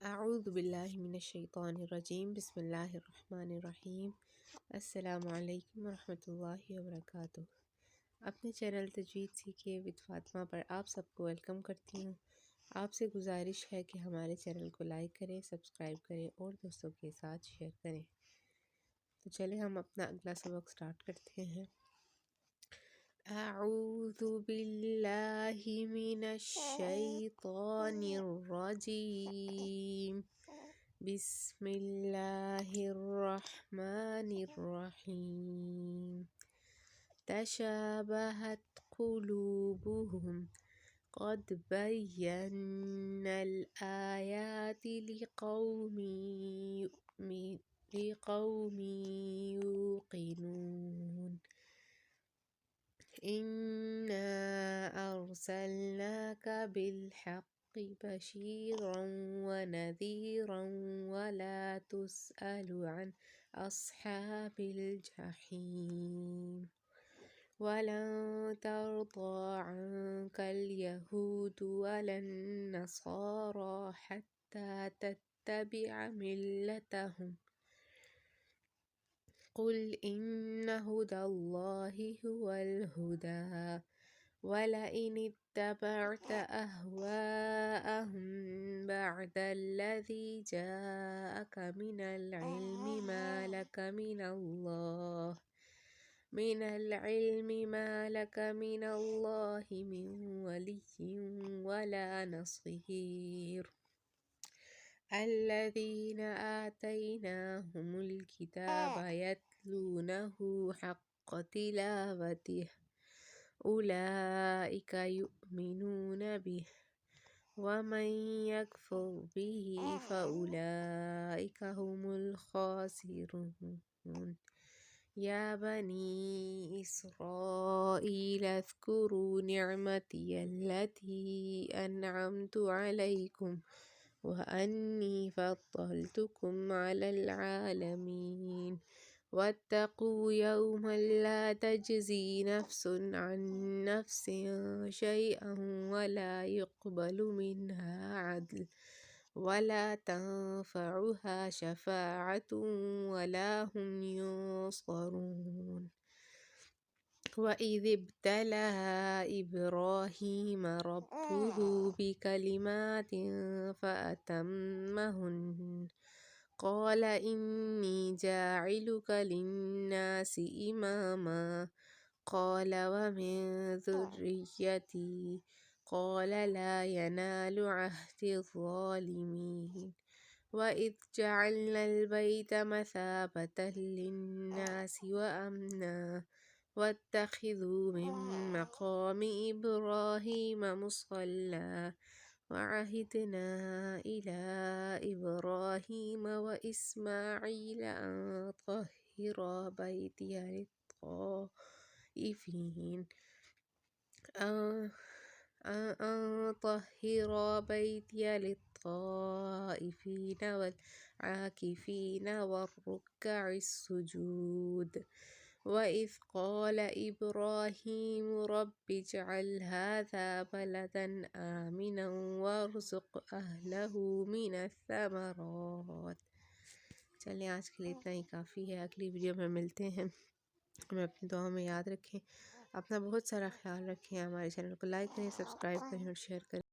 اعوذ باللہ من الشیطان الرجیم بسم اللہ الرحمن الرحیم۔ السلام علیکم ورحمۃ اللہ وبرکاتہ۔ اپنے چینل تجوید سیکھیے ود فاطمہ پر آپ سب کو ویلکم کرتی ہوں۔ آپ سے گزارش ہے کہ ہمارے چینل کو لائک کریں، سبسکرائب کریں اور دوستوں کے ساتھ شیئر کریں۔ تو چلیں ہم اپنا اگلا سبق سٹارٹ کرتے ہیں۔ اعوذ باللہ من الشیطان الرجیم بسم اللہ الرحمن الرحیم۔ تشابہت قلوبہم قد بینا الآیات لقوم یوقنون۔ إنا أرسلناك بالحق بشيرا ونذيرا ولا تسأل عن أصحاب الجحيم ولن ترضى عنك اليهود ولا النصارى حتى تتبع ملتهم قل إن هدى الله هو الهدى ولئن اتبعت أهواءهم بعد الذي جاءك من العلم ما لك من الله من ولي ولا نصير۔ الذين آتيناهم الكتاب يتلونه حق تلاوته أولئك يؤمنون به ومن يكفر به فأولئك هم الخاسرون۔ يا بني إسرائيل اذكروا نعمتي التي أنعمت عليكم وأني فضلتكم على العالمين واتقوا يوما لا تجزي نفس عن نفس شيئا ولا يقبل منها عدل ولا تنفعها شفاعة ولا هم ينصرون۔ وإذ ابتلى إبراهيم ربه بكلمات فأتمهن قال إني جاعلك للناس إماما قال ومن ذريتي قال لا ينال عهد الظالمين۔ وإذ جعلنا البيت مثابة للناس وأمنا واتخذوا من مقام إبراهيم مصلى وعهدنا إلى إبراهيم وإسماعيل أن طهرا بيتي للطائفين والعاكفين والركع السجود۔ وإذ قال إبراهيم رب اجعل هذا بلدا آمنا وارزق أهله من الثمرات۔ چلیں آج کے لیے اتنا ہی کافی ہے، اگلی ویڈیو میں ملتے ہیں۔ ہمیں اپنی دعاؤں میں یاد رکھیں، اپنا بہت سارا خیال رکھیں، ہمارے چینل کو لائک کریں، سبسکرائب کریں اور شیئر کریں۔